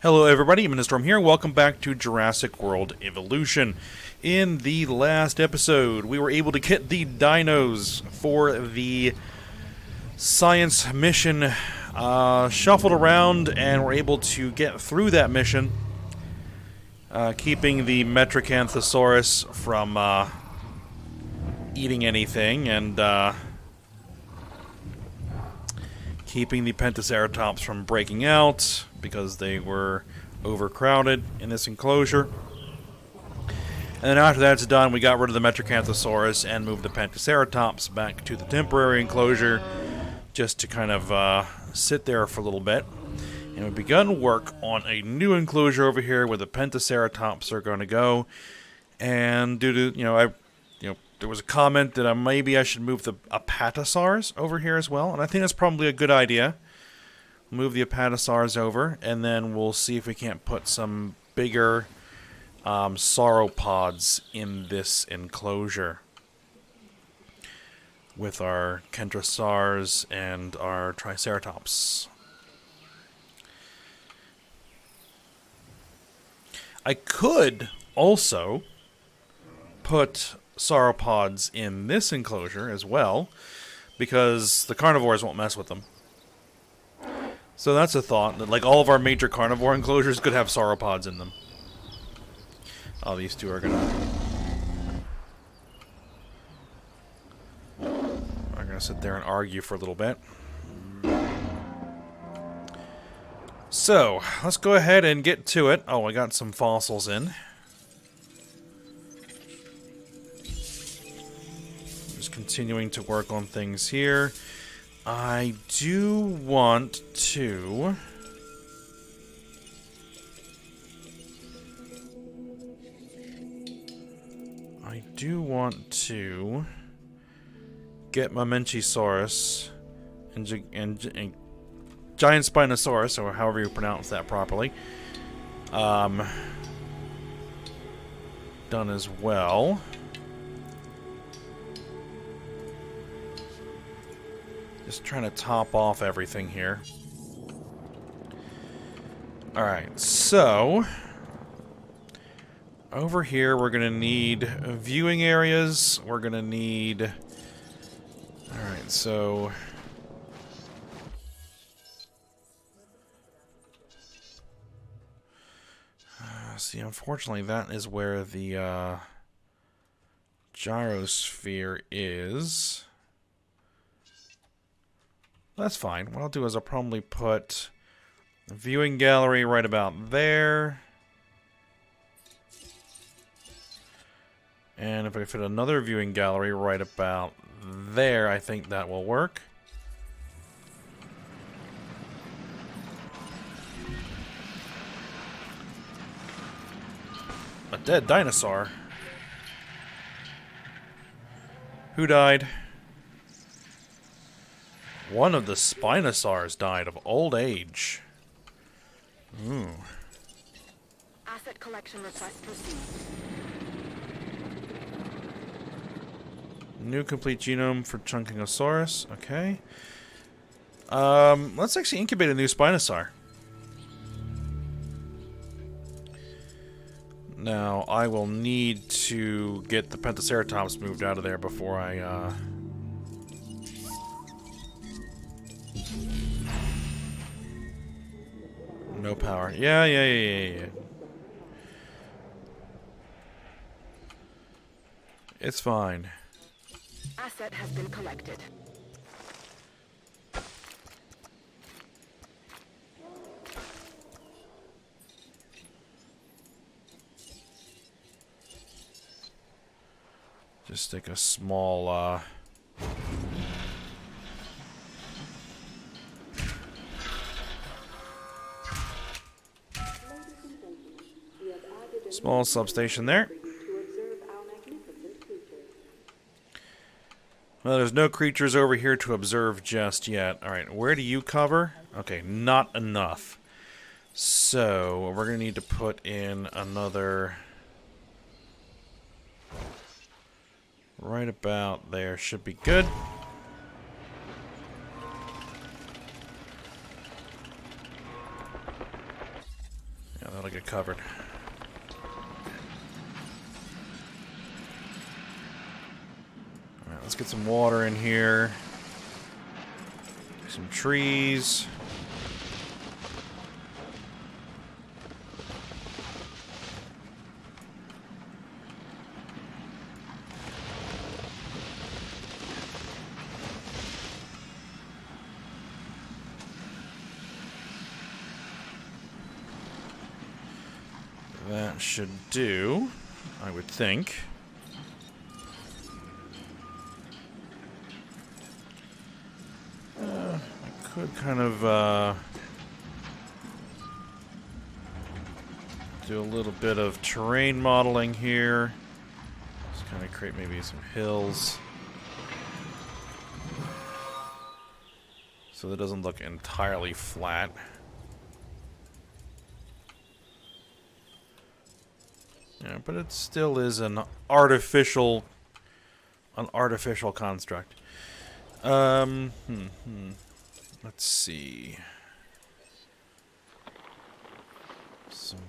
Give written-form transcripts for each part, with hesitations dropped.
Hello everybody, Storm here. Welcome back to Jurassic World Evolution. In the last episode, we were able to get the dinos for the science mission shuffled around, and we're able to get through that mission, keeping the Metracanthosaurus from eating anything, and keeping the Pentaceratops from breaking out because they were overcrowded in this enclosure. And then after that's done, we got rid of the Metracanthosaurus and moved the Pentaceratops back to the temporary enclosure just to kind of sit there for a little bit. And we've begun work on a new enclosure over here where the Pentaceratops are going to go. And due to, there was a comment that maybe I should move the Apatosaurs over here as well, and I think that's probably a good idea. Move the Apatosaurs over, and then we'll see if we can't put some bigger sauropods in this enclosure with our Kentrosaurs and our Triceratops. I could also put sauropods in this enclosure as well, because the carnivores won't mess with them. So that's a thought, that like all of our major carnivore enclosures could have sauropods in them. Oh, these two are gonna sit there and argue for a little bit. So let's go ahead and get to it. Oh, I got some fossils in. Continuing to work on things here. I do want to get my Menchisaurus and Giant Spinosaurus, or however you pronounce that properly, done as well. Just trying to top off everything here. Alright, so over here we're going to need viewing areas. We're going to need... Alright, so... see, unfortunately that is where the gyrosphere is. That's fine. What I'll do is I'll probably put a viewing gallery right about there. And if I fit another viewing gallery right about there, I think that will work. A dead dinosaur. Who died? One of the Spinosaurs died of old age. Ooh. Asset collection request received. New complete genome for Chunkingosaurus. Okay. Let's actually incubate a new Spinosaur. Now, I will need to get the Pentaceratops moved out of there before I, No power. Yeah. It's fine. Asset has been collected. Just take a small, small substation there. Well, there's no creatures over here to observe just yet. Alright, where do you cover? Okay, not enough. So, we're going to need to put in another... right about there should be good. That'll get covered. Alright, let's get some water in here. Some trees. That should do, I would think. I could kind of do a little bit of terrain modeling here. Just kind of create maybe some hills. So that doesn't look entirely flat. Yeah, but it still is an artificial construct. Let's see. Some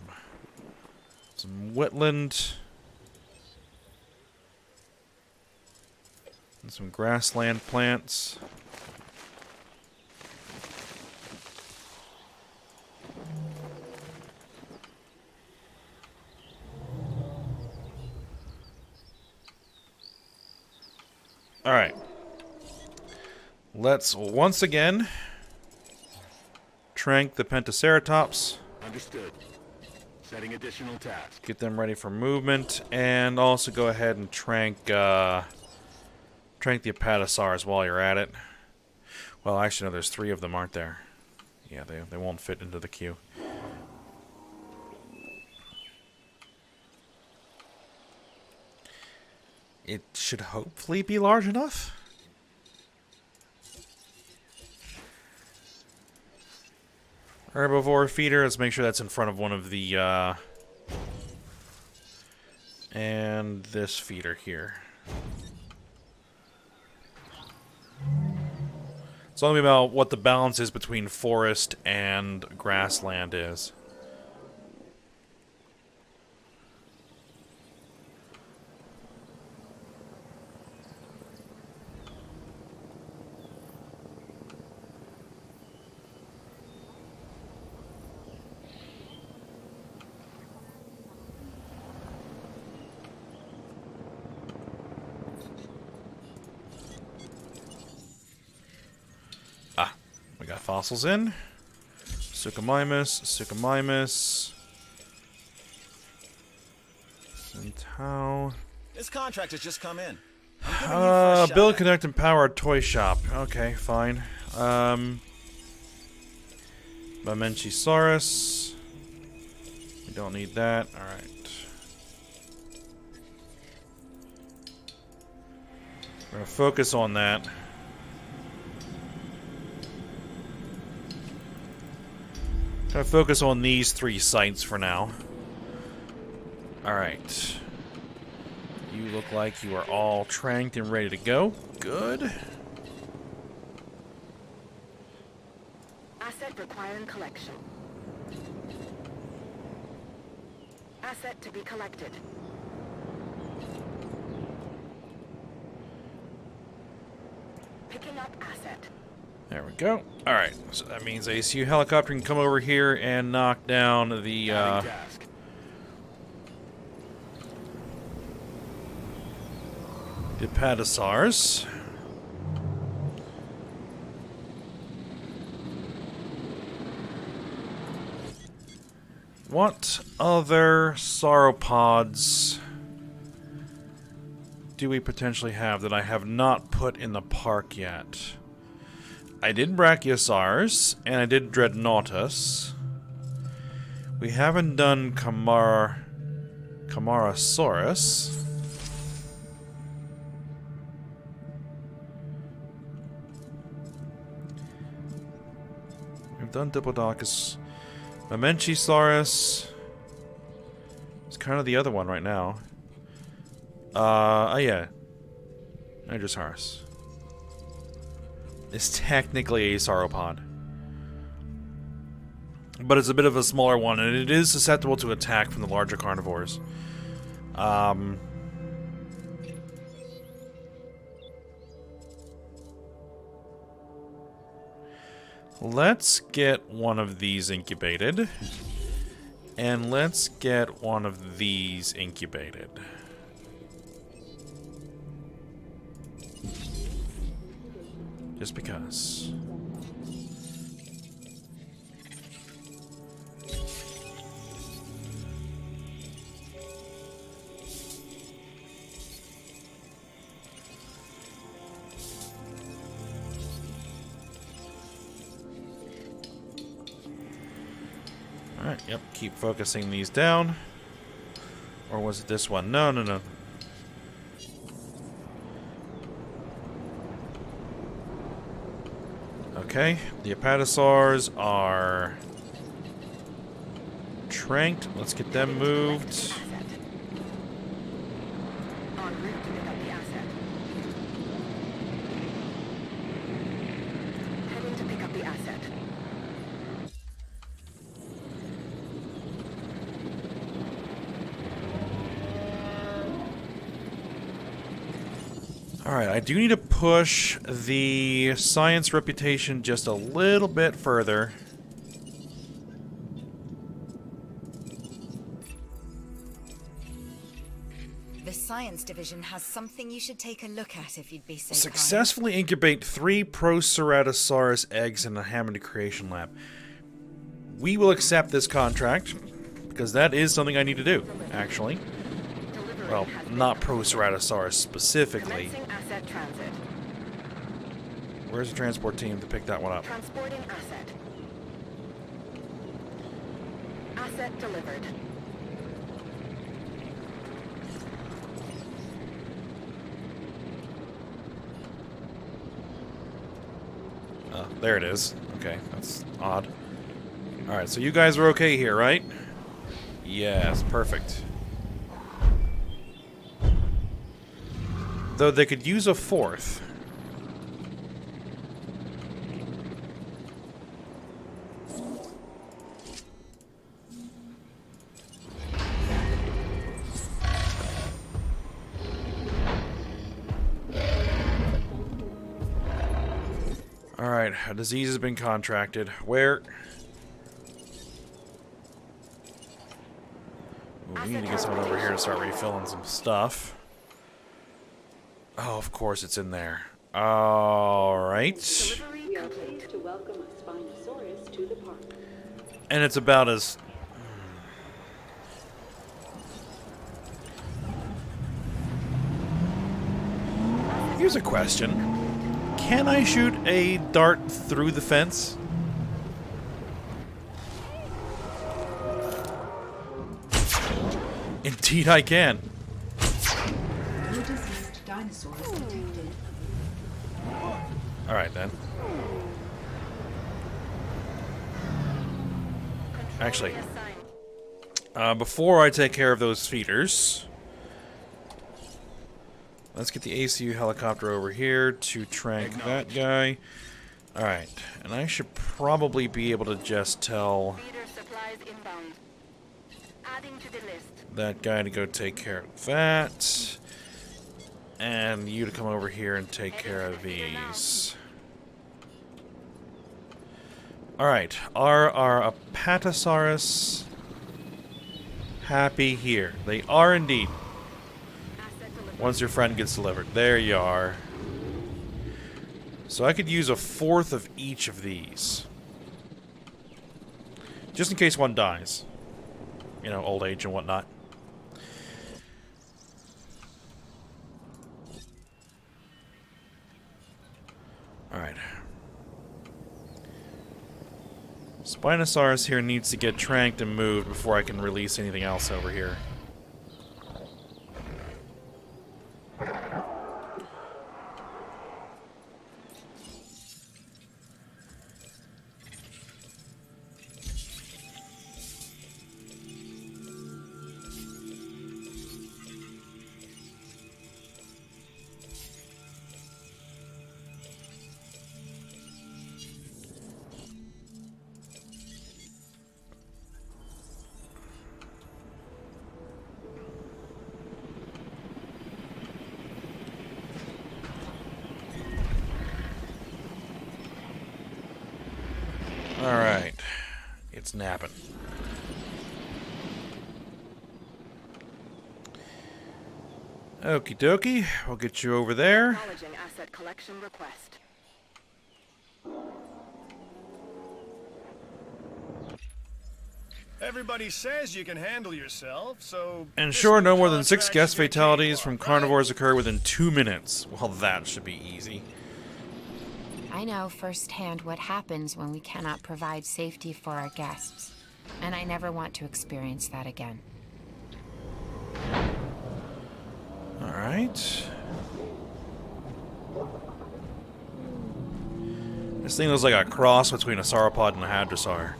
wetland and some grassland plants. Alright. Let's once again trank the Pentaceratops. Understood. Setting additional tasks. Get them ready for movement, and also go ahead and trank the Apatosaurs while you're at it. Well, actually, no, there's 3 of them, aren't there? Yeah, they won't fit into the queue. It should hopefully be large enough. Herbivore feeder, let's make sure that's in front of one of the, and this feeder here. It's only about what the balance is between forest and grassland is. We got fossils in. Suchomimus, Centaur. This contract has just come in. Build, connect, and power a toy shop. Okay, fine. Mamenchisaurus. We don't need that. Alright. We're gonna focus on that. Gonna focus on these 3 sites for now. Alright. You look like you are all tranked and ready to go. Good. Asset requiring collection. Asset to be collected. Picking up asset. There we go. Alright, so that means ACU helicopter can come over here and knock down the, Task. the Apatosaurs. What other sauropods do we potentially have that I have not put in the park yet? I did Brachiosaurus, and I did Dreadnoughtus. We haven't done Camarasaurus. We've done Diplodocus. Mamenchisaurus. It's kind of the other one right now. Oh yeah. Nigrosaurus. It's technically a sauropod. but it's a bit of a smaller one, and it is susceptible to attack from the larger carnivores. Let's get one of these incubated. And let's get one of these incubated. Just because. Alright, yep, keep focusing these down. Or was it this one? No, no, no. Okay, the apatosaurs are tranked. Let's get them moved. En route to pick up the asset. Heading to pick up the asset. Alright, I do need to push the science reputation just a little bit further. The science division has something you should take a look at if you'd be so Successfully incubate 3 Proceratosaurus eggs in the Hammond Creation Lab. We will accept this contract, because that is something I need to do, actually. Well, not Proceratosaurus specifically. Commencing asset transit. Where's the transport team to pick that one up? Transporting asset. Asset delivered. There it is. Okay, that's odd. Alright, so you guys are okay here, right? Yes, perfect. Though they could use a 4th. Alright, a disease has been contracted. Where? Ooh, we need to get someone over here to start refilling some stuff. Oh, of course it's in there. Alright. Delivery complete. To welcome a Spinosaurus to the park. And it's about as... Here's a question. Can I shoot a dart through the fence? Indeed I can. No diseased dinosaurs detected. Alright then. Actually, before I take care of those feeders, let's get the ACU helicopter over here to trank that guy. Alright, and I should probably be able to just tell Feeder supplies inbound. Adding to the list. that guy to go take care of that. And you to come over here and take care of these. Alright, are our Apatosaurus happy here? They are indeed. Asset delivered. Once your friend gets delivered. There you are. So I could use a 4th of each of these. Just in case one dies. You know, old age and whatnot. Alright. Spinosaurus here needs to get tranked and moved before I can release anything else over here. It's napping. Okie dokie. We'll get you over there. Acknowledging asset collection request. Everybody says you can handle yourself, so... Ensure no more than 6 contract's guest your fatalities from cakewalk, carnivores occur within 2 minutes. Well, that should be easy. I know firsthand what happens when we cannot provide safety for our guests, and I never want to experience that again. Alright. This thing looks like a cross between a sauropod and a hadrosaur.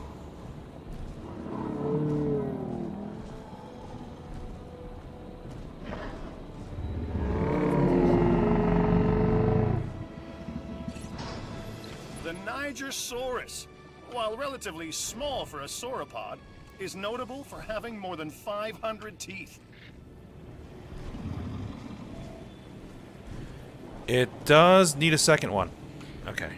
The Nigersaurus, while relatively small for a sauropod, is notable for having more than 500 teeth. It does need a second one. Okay.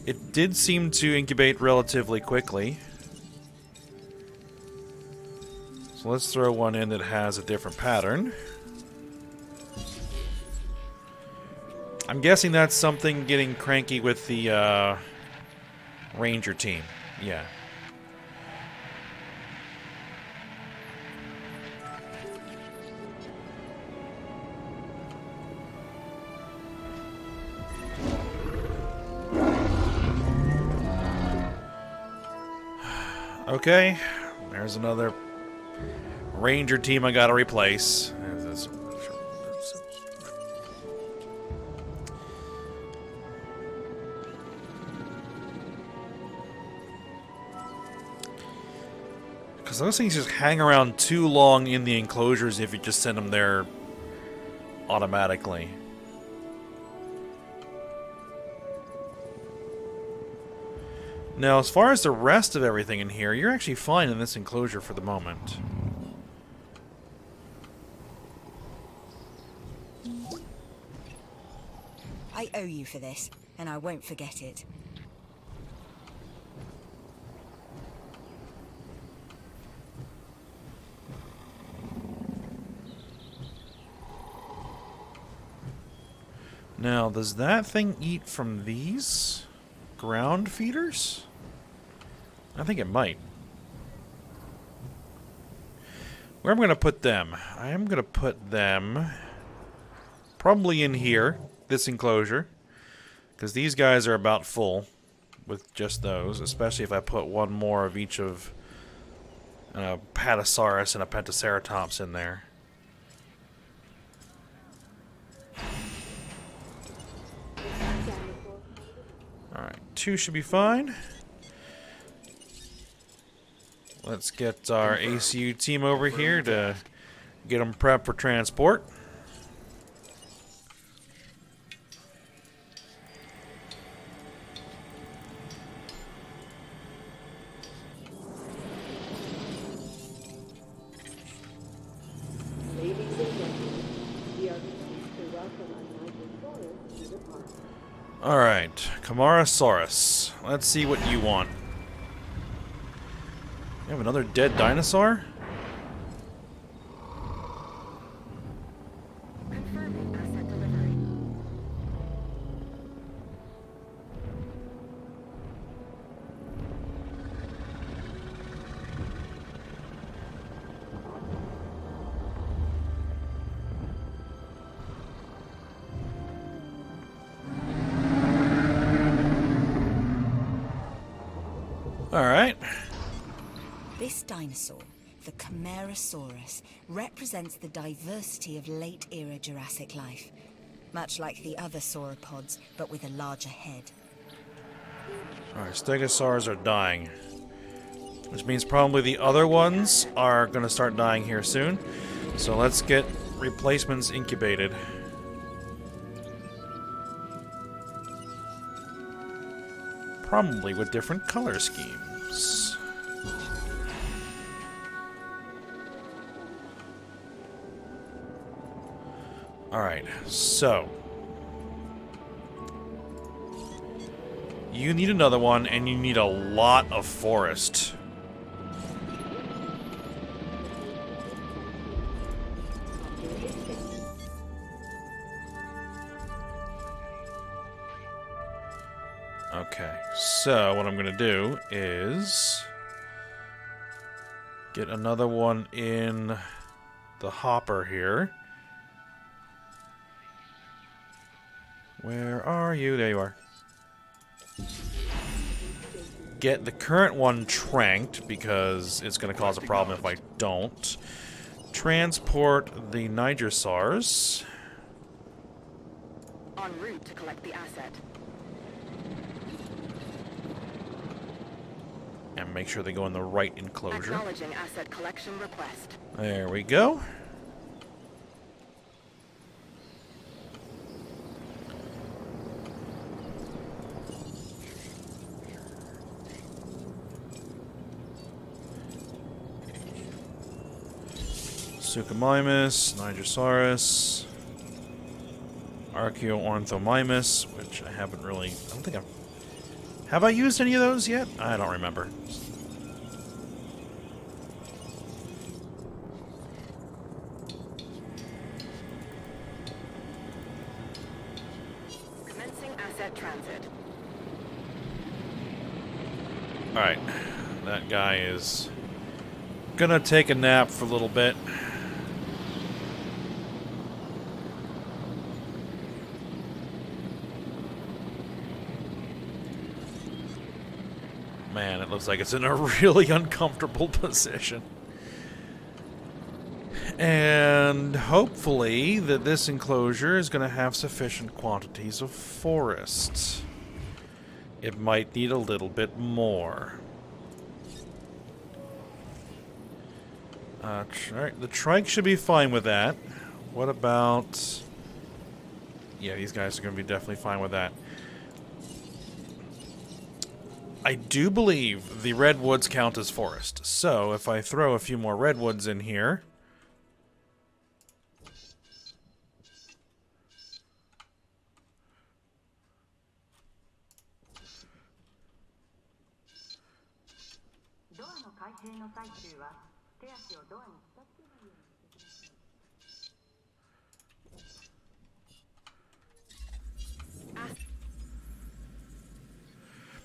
It did seem to incubate relatively quickly. So let's throw one in that has a different pattern. I'm guessing that's something getting cranky with the Ranger team. Yeah. Okay, there's another Ranger team I gotta replace. Because those things just hang around too long in the enclosures if you just send them there automatically. Now, as far as the rest of everything in here, you're actually fine in this enclosure for the moment. I owe you for this, and I won't forget it. Now, does that thing eat from these ground feeders? I think it might. Where am I going to put them? I am going to put them probably in here, this enclosure, because these guys are about full with just those, especially if I put one more of each of a Patasaurus and a Pentaceratops in there. Alright, 2 should be fine. Let's get our ACU team over here to get them prepped for transport. Ladies and gentlemen, we are pleased to welcome a Nigersaurus to the park. Alright, Camarasaurus. Let's see what you want. You have another dead dinosaur? Confirming asset delivery. Alright. This dinosaur, the Camarasaurus, represents the diversity of late-era Jurassic life. Much like the other sauropods, but with a larger head. Alright, stegosaurs are dying. Which means probably the other ones are going to start dying here soon. So let's get replacements incubated. Probably with different color schemes. Alright, so You need another one, and you need a lot of forest. Okay, so what I'm gonna do is get another one in the hopper here. Where are you? There you are. Get the current one tranked, because it's going to cause a problem if I don't. Transport the dinosaurs. En route to collect the asset. And make sure they go in the right enclosure. Acknowledging asset collection request. There we go. Suchomimus, Nigersaurus, Archaeornithomimus, which I haven't really... I don't think I've... Have I used any of those yet? I don't remember. Commencing asset transit. Alright. That guy is gonna take a nap for a little bit. Man, it looks like it's in a really uncomfortable position. And hopefully that this enclosure is going to have sufficient quantities of forest. It might need a little bit more. The trike should be fine with that. What about... Yeah, these guys are going to be definitely fine with that. I do believe the redwoods count as forest. So, if I throw a few more redwoods in here...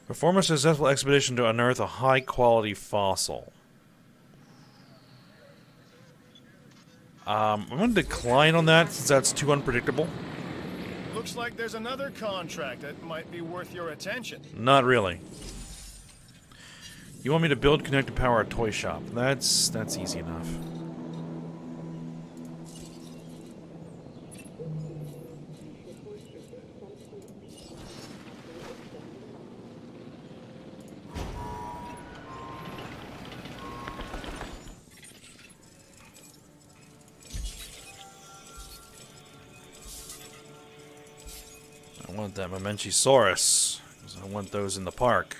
Perform a successful expedition to unearth a high-quality fossil. I'm going to decline on that since that's too unpredictable. Looks like there's another contract that might be worth your attention. Not really. You want me to build, connect, and power a toy shop. That's easy enough. I want that Mamenchisaurus, because I want those in the park.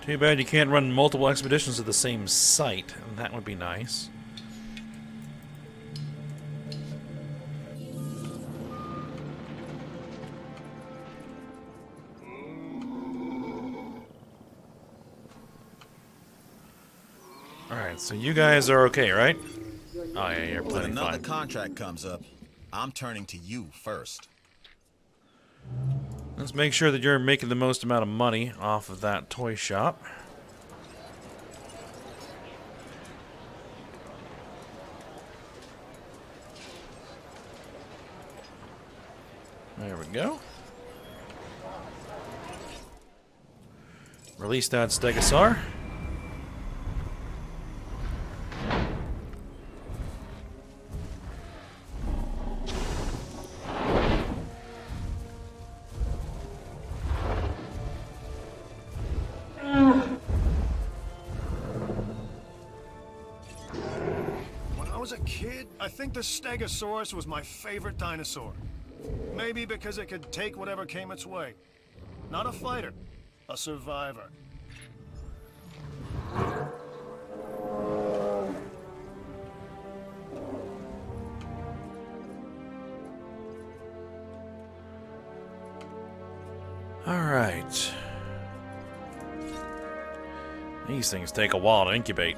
Too bad you can't run multiple expeditions to the same site, and that would be nice. Alright, so you guys are okay, right? Oh yeah, you're When plenty another fine. contract comes up, I'm turning to you first. Let's make sure that you're making the most amount of money off of that toy shop. There we go. Release that Stegosaur. When I was a kid, I think the Stegosaurus was my favorite dinosaur. Maybe because it could take whatever came its way. Not a fighter, a survivor. Alright. These things take a while to incubate.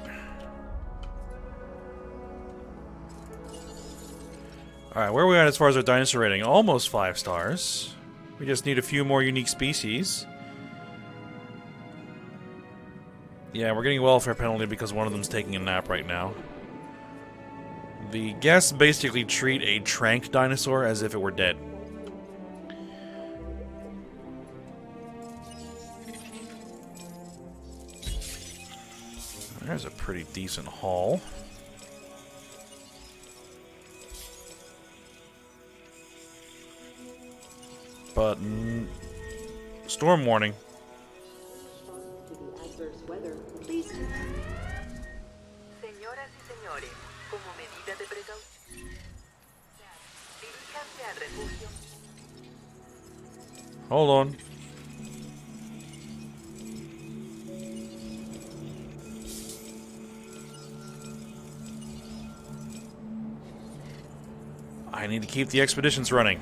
Alright, where are we at as far as our dinosaur rating? Almost 5 stars. We just need a few more unique species. Yeah, we're getting a welfare penalty because one of them's taking a nap right now. The guests basically treat a tranked dinosaur as if it were dead. There's a pretty decent haul. But storm warning. To the adverse weather, please. Señoras y señores, como medida de precaución, diríjanse al refugio. Hold on. I need to keep the expeditions running.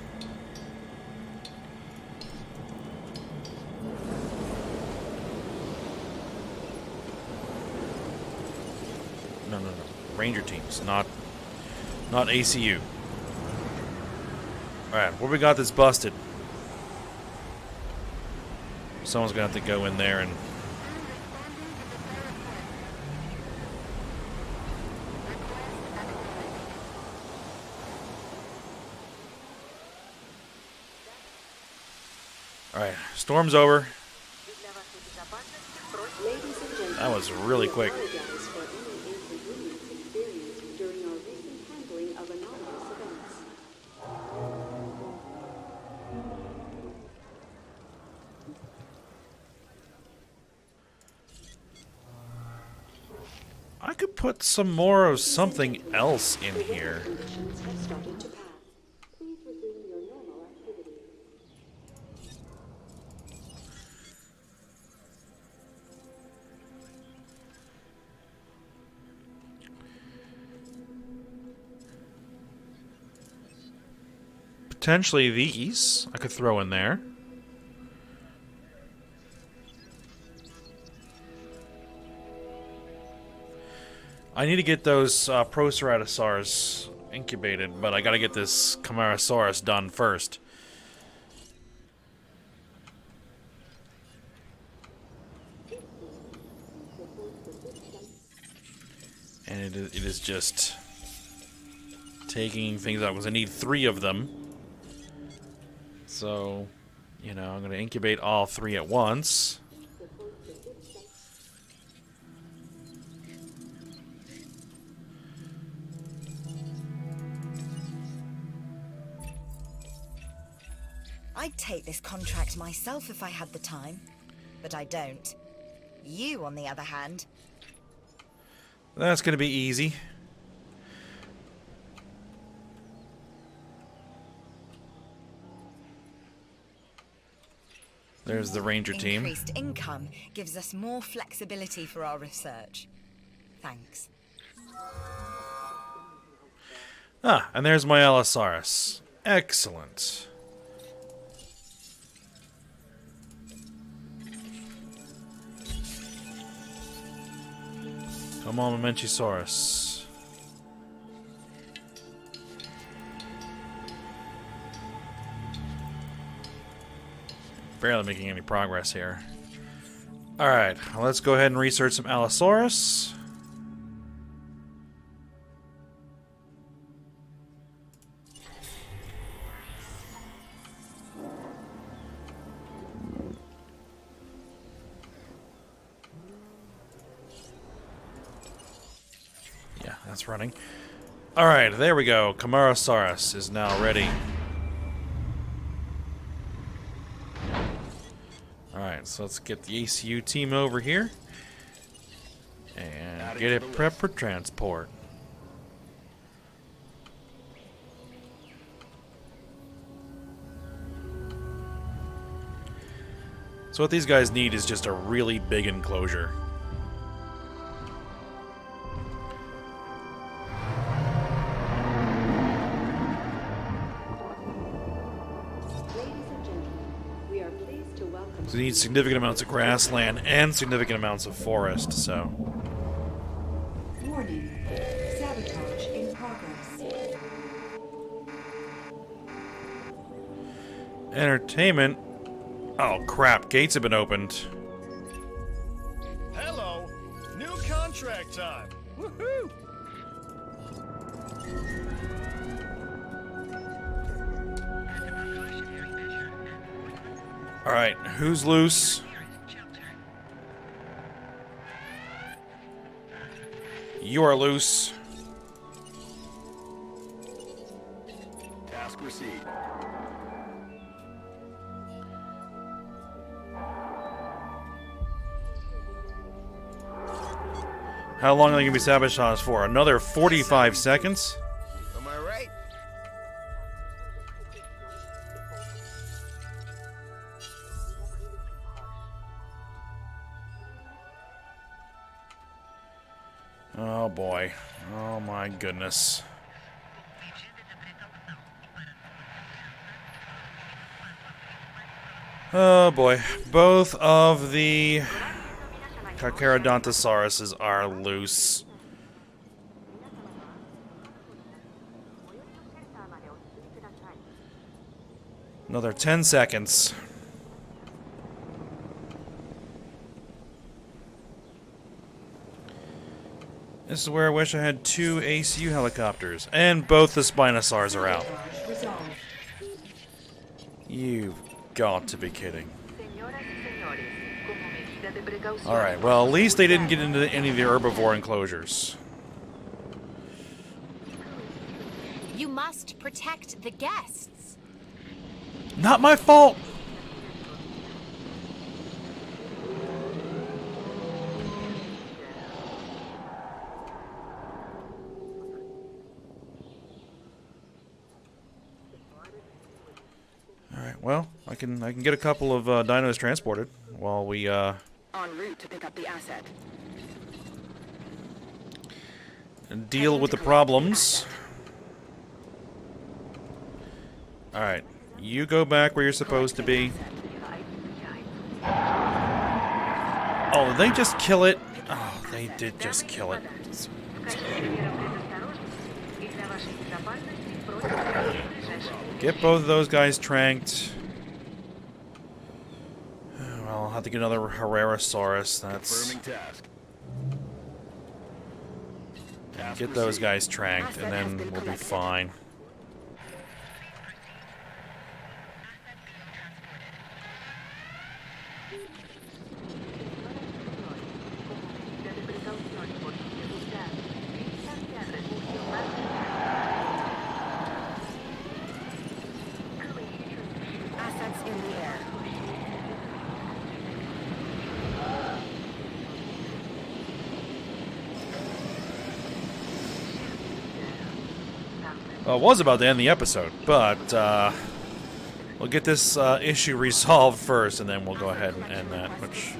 No. Ranger teams, not ACU. Alright, what we got that's busted? Someone's gonna have to go in there and... Alright, storm's over. Ladies and gentlemen, That was really quick. apologize for any inconvenience experienced during our recent handling of anomalous events. I could put some more of something else in here. Conditions have started to pass. Please resume your normal activities. Potentially these I could throw in there. I need to get those Proceratosaurs incubated, but I gotta get this Camarasaurus done first. And it is just taking things out because I need 3 of them. So, you know, I'm going to incubate all 3 at once. I'd take this contract myself if I had the time, but I don't. You, on the other hand, That's going to be easy. There's the ranger team. increased income gives us more flexibility for our research. Thanks. Ah, and there's my Allosaurus. Excellent. Come on, Mamenchisaurus. Barely making any progress here. Alright, let's go ahead and research some Allosaurus. Yeah, that's running. Alright, there we go. Camarasaurus is now ready. Alright, so let's get the ACU team over here. And get it prepped for transport. So what these guys need is just a really big enclosure. Ladies and gentlemen, we are pleased to welcome So you need significant amounts of grassland and significant amounts of forest, so... Warning. Sabotage in progress. Entertainment? Oh crap, gates have been opened. Hello! New contract time! Woohoo! Alright, who's loose? You are loose. Task received. How long are they going to be sabotaged for? Another 45 seconds? Am I right? Oh boy. Oh my goodness. Oh boy. Both of the Carcharodontosauruses are loose. Another 10 seconds. This is where I wish I had 2 ACU helicopters. And both the Spinosaurs are out. You've got to be kidding. Alright, well at least they didn't get into any of the herbivore enclosures. You must protect the guests. Not my fault! Alright, well, I can get a couple of dinos transported while we En route to pick up the asset. deal with the problems. Alright, you go back where you're supposed to be. Oh, did they just kill it? Oh, they did just kill it. Get both of those guys tranked. Well, I'll have to get another Herrerasaurus. That's... Confirming task. Get those guys tranked, and then we'll be fine. Assets in the air. Well, it was about to end the episode, but we'll get this issue resolved first, and then we'll go ahead and end that, which...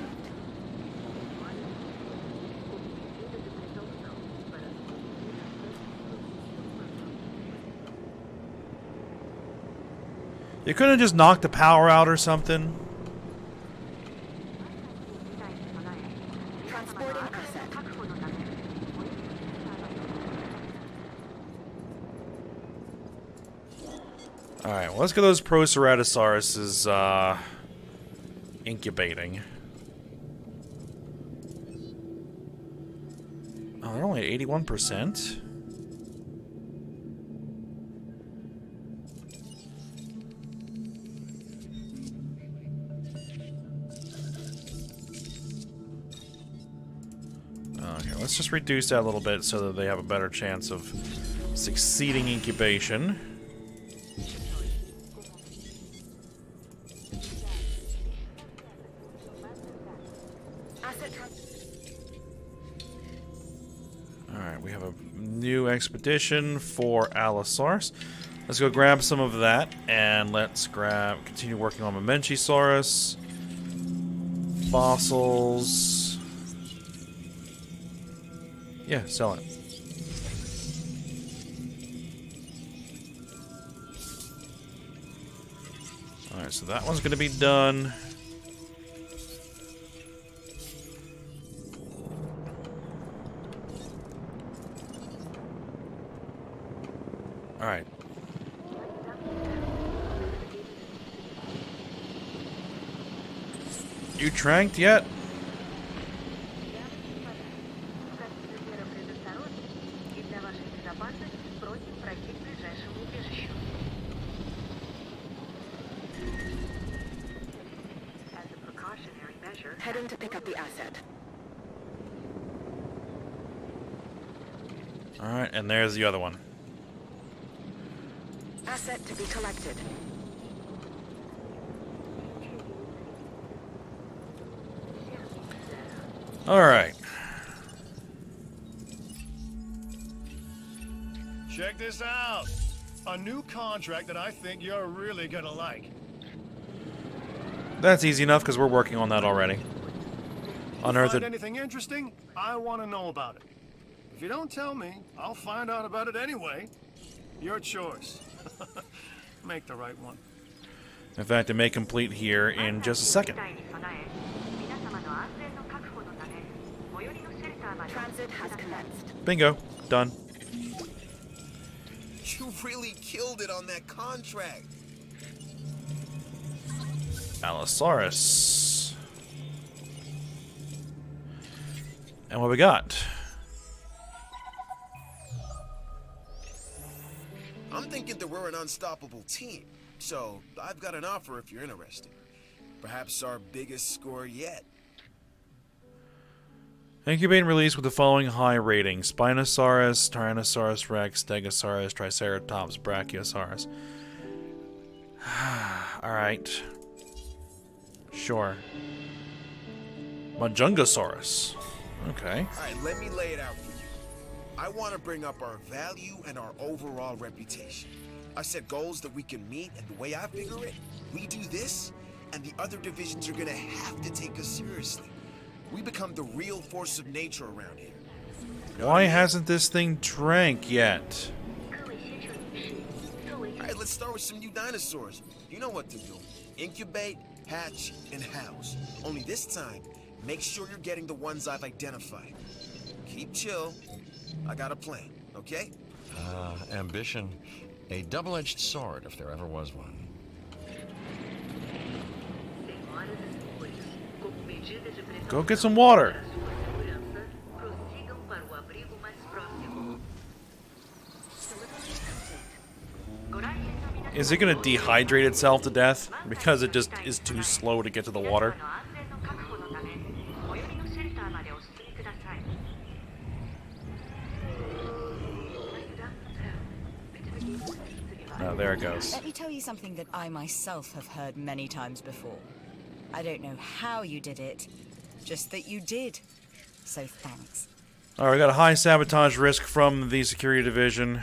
You couldn't have just knocked the power out or something? Transporting asset. Alright, well, let's get those Proceratosauruses incubating. Oh, they're only at 81%? Okay, let's just reduce that a little bit so that they have a better chance of succeeding incubation. Alright, we have a new expedition for Allosaurus. Let's go grab some of that, and let's continue working on Mamenchisaurus. Fossils. Yeah, sell it. Alright, so that one's going to be done. Alright. You tranked yet? Heading to pick up the asset. Alright, and there's the other one. Asset to be collected. Alright. Check this out. A new contract that I think you're really gonna like. That's easy enough because we're working on that already. Unearth Find it. anything interesting? I want to know about it. If you don't tell me, I'll find out about it anyway. Your choice. Make the right one. In fact, it may complete here in just a second. Transit has commenced. Bingo. Done. You really killed it on that contract. Allosaurus. And what we got? I'm thinking that we're an unstoppable team. So, I've got an offer if you're interested. Perhaps our biggest score yet. Incubate and release with the following high ratings: Spinosaurus, Tyrannosaurus Rex, Stegosaurus, Triceratops, Brachiosaurus. Alright. Sure. Majungasaurus. Okay. Alright, let me lay it out for you. I want to bring up our value and our overall reputation. I set goals that we can meet, and the way I figure it, we do this, and the other divisions are gonna have to take us seriously. We become the real force of nature around here. Why hasn't this thing drank yet? Alright, let's start with some new dinosaurs. You know what to do. Incubate, hatch, and house. Only this time, make sure you're getting the ones I've identified. Keep chill. I got a plan, okay? Ambition. A double-edged sword, if there ever was one. Go get some water. Is it going to dehydrate itself to death? Because it just is too slow to get to the water? Oh, there it goes. Let me tell you something that I myself have heard many times before. I don't know how you did it, just that you did. So thanks. Alright, we got a high sabotage risk from the security division.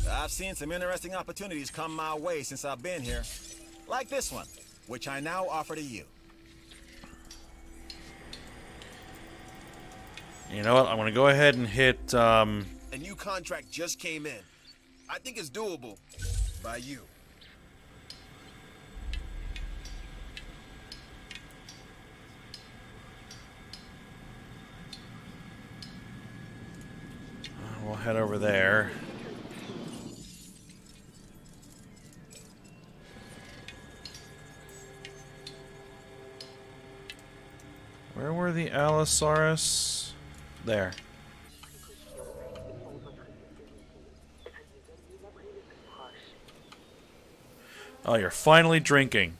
I've seen some interesting opportunities come my way since I've been here. Like this one, which I now offer to you. You know what? I'm going to go ahead and hit, A new contract just came in. I think it's doable. By you. We'll head over there. Where were the Allosaurus? There. Oh, you're finally drinking.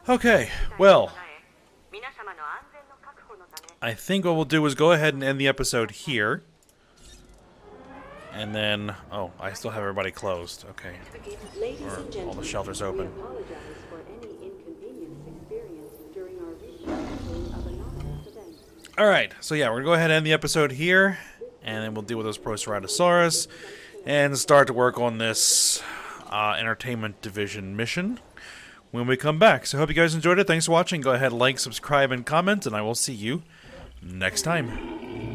Okay, well, I think what we'll do is go ahead and end the episode here. And then, oh, I still have everybody closed. Okay. Ladies Or and gentlemen, all the shelters we open. apologize for any inconvenience experienced during our recent handling of anonymous events. Alright, so yeah, we're going to go ahead and end the episode here. And then we'll deal with those Proceratosaurus. And start to work on this Entertainment Division mission when we come back. So I hope you guys enjoyed it. Thanks for watching. Go ahead, like, subscribe, and comment. And I will see you next time.